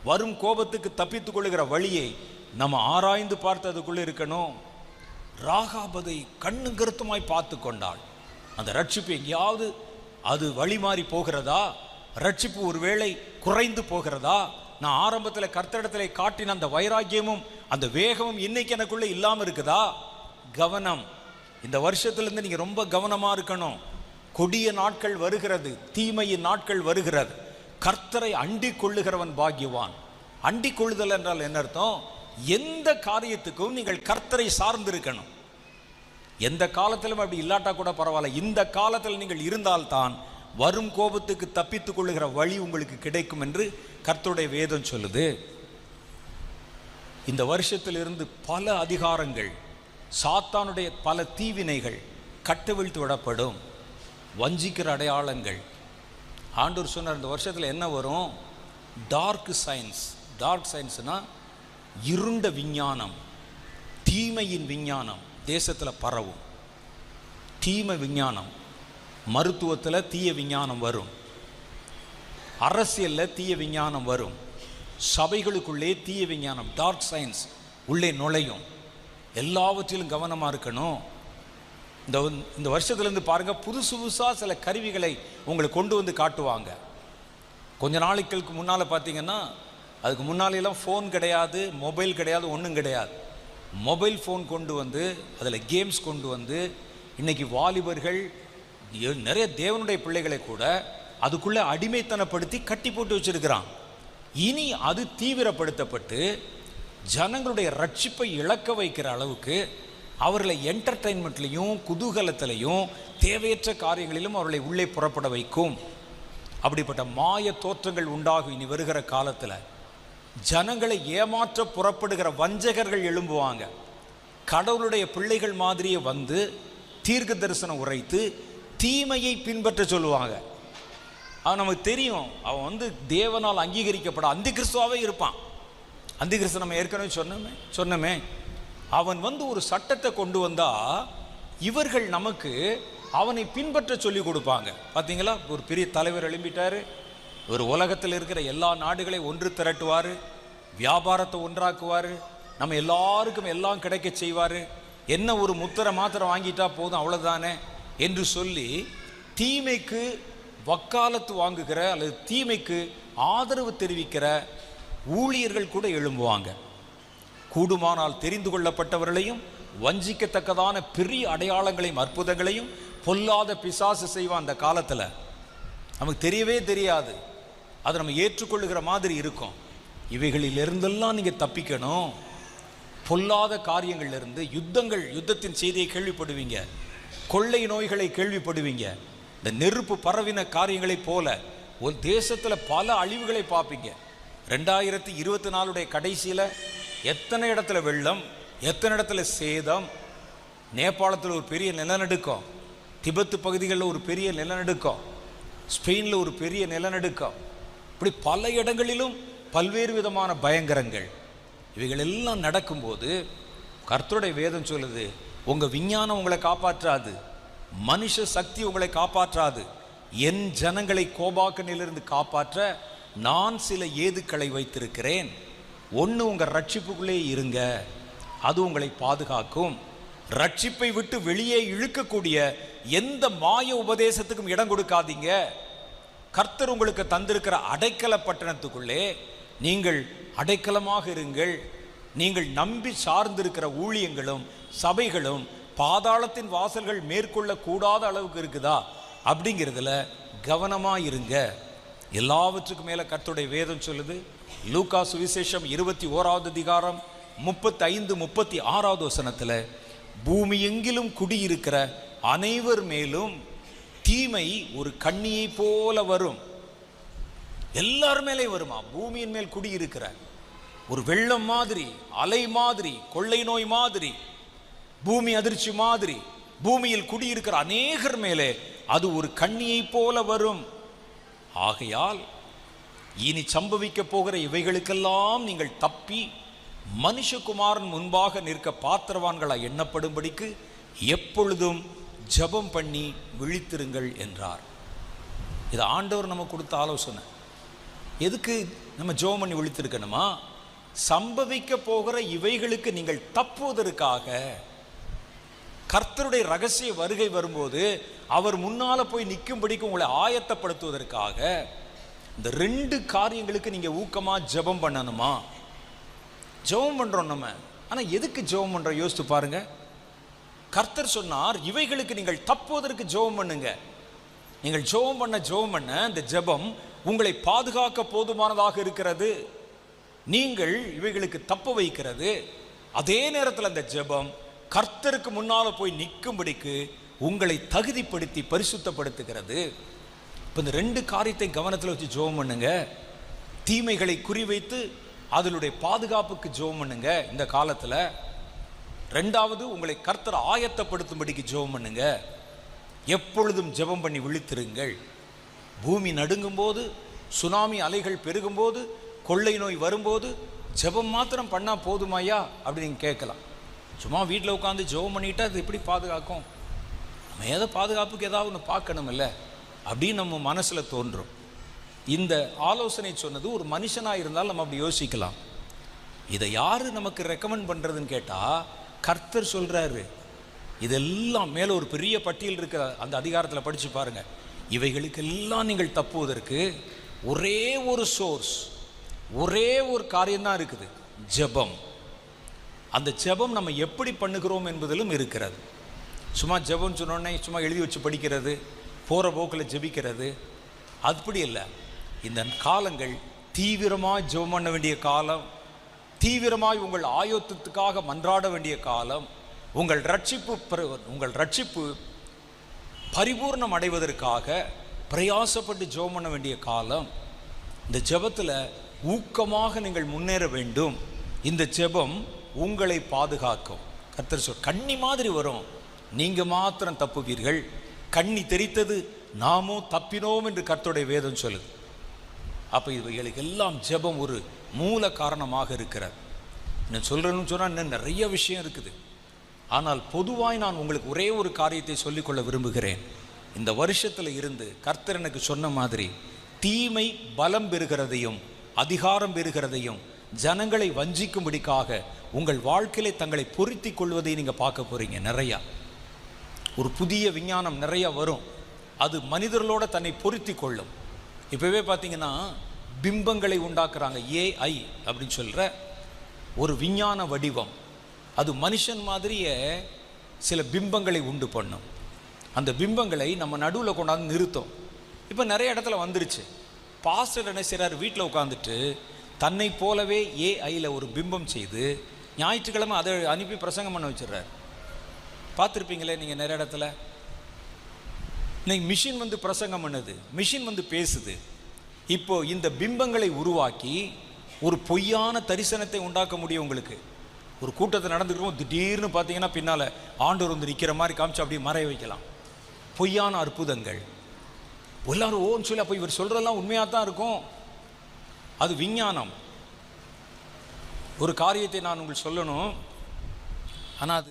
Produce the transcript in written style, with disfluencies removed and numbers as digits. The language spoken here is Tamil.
வரும் கோபத்துக்கு தப்பித்துக் கொள்ளுகிற வழியை நம்ம ஆராய்ந்து பார்த்து அதுக்குள்ளே இருக்கணும். ராகாபதை கண்ணு கருத்துமாய் பார்த்து கொண்டாள். அந்த ரட்சிப்பு எங்கேயாவது அது வழி மாறி போகிறதா? ரட்சிப்பு ஒருவேளை குறைந்து போகிறதா? நான் ஆரம்பத்தில் கர்த்தரிடத்தில் காட்டின அந்த வைராக்கியமும் அந்த வேகமும் இன்னைக்கு எனக்குள்ளே இல்லாமல் இருக்குதா? கவனம். இந்த வருஷத்துலேருந்து நீங்கள் ரொம்ப கவனமாக இருக்கணும். கொடிய நாட்கள் வருகிறது, தீமையின் நாட்கள் வருகிறது. கர்த்தரை அண்டிக் கொள்ளுகிறவன் பாக்கியவான். அண்டிக் கொள்ளுதல் என்றால் என்ன அர்த்தம்? எந்த காரியத்துக்கும் நீங்கள் கர்த்தரை சார்ந்திருக்கணும். எந்த காலத்திலும் அப்படி இல்லாட்டா கூட பரவாயில்ல, இந்த காலத்தில் நீங்கள் இருந்தால்தான் வரும் கோபத்துக்கு தப்பித்துக் கொள்ளுகிற வழி உங்களுக்கு கிடைக்கும் என்று கர்த்தருடைய வேதம் சொல்லுது. இந்த வருஷத்திலிருந்து பல அதிகாரங்கள், சாத்தானுடைய பல தீவினைகள் கட்டவிழ்த்து விடப்படும். வஞ்சிக்கிற அடையாளங்கள். ஆண்டவர் சொன்னார், இந்த வருஷத்தில் என்ன வரும்? Dark science. டார்க் சயின்ஸ்னா இருண்ட விஞ்ஞானம், தீமையின் விஞ்ஞானம் தேசத்தில் பரவும். தீமை விஞ்ஞானம், மருத்துவத்தில் தீய விஞ்ஞானம் வரும், அரசியலில் தீய விஞ்ஞானம் வரும், சபைகளுக்குள்ளே தீய விஞ்ஞானம், டார்க் சயின்ஸ் உள்ளே நுழையும். எல்லாவற்றிலும் கவனமாக இருக்கணும். இந்த வருஷத்துலேருந்து பாருங்கள், புதுசாக சில கருவிகளை உங்களை கொண்டு வந்து காட்டுவாங்க. கொஞ்ச நாளைக்கு முன்னால் பார்த்தீங்கன்னா, அதுக்கு முன்னாலெல்லாம் ஃபோன் கிடையாது, மொபைல் கிடையாது, ஒன்றும் கிடையாது. மொபைல் ஃபோன் கொண்டு வந்து அதில் கேம்ஸ் கொண்டு வந்து இன்றைக்கி வாலிபர்கள் நிறைய தேவனுடைய பிள்ளைகளை கூட அதுக்குள்ளே அடிமைத்தனப்படுத்தி கட்டி போட்டு வச்சுருக்கிறான். இனி அது தீவிரப்படுத்தப்பட்டு ஜனங்களுடைய ரட்சிப்பை இழக்க வைக்கிற அளவுக்கு அவர்களை என்டர்டெயின்மெண்ட்லையும் குதூகலத்திலையும் தேவையற்ற காரியங்களிலும் அவர்களை உள்ளே புறப்பட வைக்கும். அப்படிப்பட்ட மாய தோற்றங்கள் உண்டாகும். இனி வருகிற காலத்தில் ஜனங்களை ஏமாற்ற புறப்படுகிற வஞ்சகர்கள் எழும்புவாங்க. கடவுளுடைய பிள்ளைகள் மாதிரியே வந்து தீர்க்க தரிசனம் உரைத்து தீமையை பின்பற்ற சொல்லுவாங்க. அவன் நமக்கு தெரியும், அவன் வந்து தேவனால் அங்கீகரிக்கப்பட அந்தி கிறிஸ்துவாவே இருப்பான். அந்தி கிறிஸ்து நம்ம ஏற்கனவே சொன்னமே அவன் வந்து ஒரு சட்டத்தை கொண்டு வந்தா இவர்கள் நமக்கு அவனை பின்பற்ற சொல்லி கொடுப்பாங்க. பார்த்தீங்களா, ஒரு பெரிய தலைவர் எழும்பிட்டாரு, ஒரு உலகத்தில் இருக்கிற எல்லா நாடுகளை ஒன்று திரட்டுவார், வியாபாரத்தை ஒன்றாக்குவார், நம்ம எல்லாருக்கும் எல்லாம் கிடைக்க செய்வார், என்ன ஒரு முத்திரை மாத்திரம் வாங்கிட்டா போதும் அவ்வளோதானே என்று சொல்லி தீமைக்கு வக்காலத்து வாங்குகிற அல்லது தீமைக்கு ஆதரவு தெரிவிக்கிற ஊழியர்கள் கூட எழும்புவாங்க. கூடுமானால் தெரிந்து கொள்ளப்பட்டவர்களையும் வஞ்சிக்கத்தக்கதான பெரிய அடையாளங்களையும் அற்புதங்களையும் பொல்லாத பிசாசு செய்வான். அந்த காலத்தில் நமக்கு தெரியவே தெரியாது, அதை நம்ம ஏற்றுக்கொள்ளுகிற மாதிரி இருக்கும். இவைகளிலிருந்தெல்லாம் நீங்கள் தப்பிக்கணும். பொல்லாத காரியங்கள்லேருந்து யுத்தத்தின் செய்தியை கேள்விப்படுவீங்க, கொள்ளை நோய்களை கேள்விப்படுவீங்க, இந்த நெருப்பு பரவின காரியங்களைப் போல ஒரு தேசத்தில் பல அழிவுகளை பார்ப்பீங்க. 2024 கடைசியில் எத்தனை இடத்துல வெள்ளம், எத்தனை இடத்துல சேதம், நேபாளத்தில் ஒரு பெரிய நிலநடுக்கம், திபெத்து பகுதிகளில் ஒரு பெரிய நிலநடுக்கம், ஸ்பெயினில் ஒரு பெரிய நிலநடுக்கம், இப்படி பல இடங்களிலும் பல்வேறு விதமான பயங்கரங்கள். இவைகள் எல்லாம் நடக்கும்போது கர்த்தருடைய வேதம் சொல்லுது, உங்கள் விஞ்ஞானம் உங்களை காப்பாற்றாது, மனுஷ சக்தி உங்களை காப்பாற்றாது, என் ஜனங்களை கோபாக்கனிலிருந்து காப்பாற்ற நான் சில ஏதுக்களை வைத்திருக்கிறேன். ஒன்று, உங்கள் ரட்சிப்புக்குள்ளே இருங்க, அது உங்களை பாதுகாக்கும். ரட்சிப்பை விட்டு வெளியே இழுக்கக்கூடிய எந்த மாய உபதேசத்துக்கும் இடம் கொடுக்காதீங்க. கர்த்தர் உங்களுக்கு தந்திருக்கிற அடைக்கல பட்டணத்துக்குள்ளே நீங்கள் அடைக்கலமாக இருங்கள். நீங்கள் நம்பி சார்ந்திருக்கிற ஊழியங்களும் சபைகளும் பாதாளத்தின் வாசல்கள் மேற்கொள்ள கூடாத அளவுக்கு இருக்குதா அப்படிங்கிறதுல கவனமாக இருங்க. எல்லாவற்றுக்கும் மேலே கர்த்தருடைய வேதம் சொல்லுது. லூக்கா சுவிசேஷம் 21வது அதிகாரம் 35-36 வசனத்தில், பூமி எங்கிலும் குடியிருக்கிற அனைவர் மேலும் தீமை ஒரு கண்ணியை போல வரும். எல்லார் மேலே வருமா? பூமியின் மேல் குடியிருக்கிற ஒரு வெள்ளம் மாதிரி, அலை மாதிரி, கொள்ளை நோய் மாதிரி, பூமி அதிர்ச்சி மாதிரி, பூமியில் குடியிருக்கிற அநேகர் மேலே அது ஒரு கண்ணியை போல வரும். ஆகையால் இனி சம்பவிக்க போகிற இவைகளுக்கெல்லாம் நீங்கள் தப்பி மனுஷகுமாரன் முன்பாக நிற்க பாத்திரவான்களாய் எண்ணப்படும்படிக்கு எப்பொழுதும் ஜெபம் பண்ணி விழித்திருங்கள் என்றார். இது ஆண்டவர் நமக்கு கொடுத்த ஆலோசனை. எதுக்கு நம்ம ஜெபம் பண்ணி விழித்திருக்கணுமா? சம்பவிக்க போகிற இவைகளுக்கு நீங்கள் தப்புவதற்காக, கர்த்தருடைய ரகசிய வருகை வரும்போது அவர் முன்னால போய் நிற்கும்படிக்கு உங்களை ஆயத்தப்படுத்துவதற்காக, இந்த 2 காரியங்களுக்கு நீங்க ஊக்கமா ஜெபம் பண்ணணுமா? ஜெபம் பண்றோம் நம்ம, ஆனா எதுக்கு ஜெபம் பண்றோம் யோசித்து பாருங்க. கர்த்தர் சொன்னார், இவைகளுக்கு நீங்கள் தப்புவதற்கு ஜெபம் பண்ணுங்க. நீங்கள் ஜெபம் பண்ண இந்த ஜெபம் உங்களை பாதுகாக்க போதுமானதாக இருக்கிறது. நீங்கள் இவைகளுக்கு தப்ப வைக்கிறது. அதே நேரத்தில் அந்த ஜெபம் கர்த்தருக்கு முன்னால போய் நிற்கும்படிக்கு உங்களை தகுதிப்படுத்தி பரிசுத்தப்படுத்துகிறது. இப்போ இந்த 2 காரியத்தை கவனத்தில் வச்சு ஜெபம் பண்ணுங்க. தீமைகளை குறிவைத்து அதனுடைய பாதுகாப்புக்கு ஜெபம் பண்ணுங்க இந்த காலத்தில். 2வது, உங்களை கர்த்தர் ஆயத்தப்படுத்தும்படிக்கு ஜெபம் பண்ணுங்க. எப்பொழுதும் ஜெபம் பண்ணி விழித்திருங்கள். பூமி நடுங்கும் போது, சுனாமி அலைகள் பெருகும் போது, கொள்ளை நோய் வரும்போது ஜெபம் மாத்திரம் பண்ணா போதுமாயா அப்படி நீங்க கேட்கலாம். சும்மா வீட்டில் உட்காந்து ஜெபம் பண்ணிட்டா அது எப்படி பாதுகாக்கும்? நம்ம ஏதோ பாதுகாப்புக்கு ஏதாவது ஒன்று பார்க்கணும் இல்லை அப்படின்னு நம்ம மனசுல தோன்றும். இந்த ஆலோசனை சொன்னது ஒரு மனுஷனாக இருந்தால் நம்ம அப்படி யோசிக்கலாம். இதை யாரு நமக்கு ரெக்கமெண்ட் பண்றதுன்னு கேட்டா கர்த்தர் சொல்றாரு. இதெல்லாம் மேல ஒரு பெரிய பட்டியல் இருக்க, அந்த அதிகாரத்தில் படிச்சு பாருங்க. இவைகளுக்கெல்லாம் நீங்கள் தப்புவதற்கு ஒரே ஒரு சோர்ஸ், ஒரே ஒரு காரியம்தான் இருக்குது, ஜெபம். அந்த ஜெபம் நம்ம எப்படி பண்ணுகிறோம் என்பதிலும் இருக்கிறது. சும்மா ஜெபம் சொன்னோடனே சும்மா எழுதி வச்சு படிக்கிறது, போகிற போக்கில் ஜெபிக்கிறது, அப்படி இல்லை. இந்த காலங்கள் தீவிரமாக ஜெபம் பண்ண வேண்டிய காலம், தீவிரமாய் உங்கள் ஆயத்தத்துக்காக மன்றாட வேண்டிய காலம், உங்கள் ரட்சிப்பு பரிபூர்ணம் அடைவதற்காக பிரயாசப்பட்டு ஜெபம் பண்ண வேண்டிய காலம். இந்த ஜெபத்தில் ஊக்கமாக நீங்கள் முன்னேற வேண்டும். இந்த ஜெபம் உங்களை பாதுகாக்கும். கர்த்தர் சொல், கண்ணி மாதிரி வரும், நீங்க மாத்திரம் தப்புவீர்கள். கண்ணி தெரித்தது, நாமோ தப்பினோம் என்று கர்த்தருடைய வேதம் சொல்லுது. அப்போ இவைகளுக்கு எல்லாம் ஜெபம் ஒரு மூல காரணமாக இருக்கிறது. நான் சொல்றேன்னு சொன்னால் இன்னும் நிறைய விஷயம் இருக்குது. ஆனால் பொதுவாய் நான் உங்களுக்கு ஒரே ஒரு காரியத்தை சொல்லிக்கொள்ள விரும்புகிறேன். இந்த வருஷத்தில் இருந்து கர்த்தர் எனக்கு சொன்ன மாதிரி, தீமை பலம் பெறுகிறதையும் அதிகாரம் பெறுகிறதையும் ஜனங்களை வஞ்சிக்கும்படிக்காக உங்கள் வாழ்க்கையிலே தங்களை பொருத்தி கொள்வதை நீங்கள் பார்க்க போறீங்க. நிறையா ஒரு புதிய விஞ்ஞானம் நிறைய வரும், அது மனிதர்களோட தன்னை பொருத்தி கொள்ளும். இப்போவே பார்த்தீங்கன்னா பிம்பங்களை உண்டாக்குறாங்க. AI அப்படின்னு சொல்கிற ஒரு விஞ்ஞான வடிவம், அது மனுஷன் மாதிரியே சில பிம்பங்களை உண்டு பண்ணும். அந்த பிம்பங்களை நம்ம நடுவில் கொண்டாந்து நிறுத்தும். இப்போ நிறைய இடத்துல வந்துருச்சு. பாஸ்டர் என்ன செய்கிறார், வீட்டில் உட்காந்துட்டு தன்னை போலவே AIயில் ஒரு பிம்பம் செய்து ஞாயிற்றுக்கிழமை அதை அனுப்பி பிரசங்கம் பண்ண வச்சிடுறார். பார்த்துருப்பீங்களே நீங்கள் நிறைய இடத்துல. இன்னைக்கு மிஷின் வந்து பிரசங்கம் பண்ணுது, மிஷின் வந்து பேசுது. இப்போ இந்த பிம்பங்களை உருவாக்கி ஒரு பொய்யான தரிசனத்தை உண்டாக்க முடியும். உங்களுக்கு ஒரு கூட்டத்தை நடந்துக்கிறோம், திடீர்னு பார்த்தீங்கன்னா பின்னால் ஆண்டவர் வந்து நிற்கிற மாதிரி காமிச்சு அப்படியே மறைய வைக்கலாம். பொய்யான அற்புதங்கள். எல்லாரும் ஓன்னு சொல்லி, அப்போ இவர் சொல்கிறதெல்லாம் உண்மையாக தான் இருக்கும். அது விஞ்ஞானம். ஒரு காரியத்தை நான் உங்களுக்கு சொல்லணும், ஆனால் அது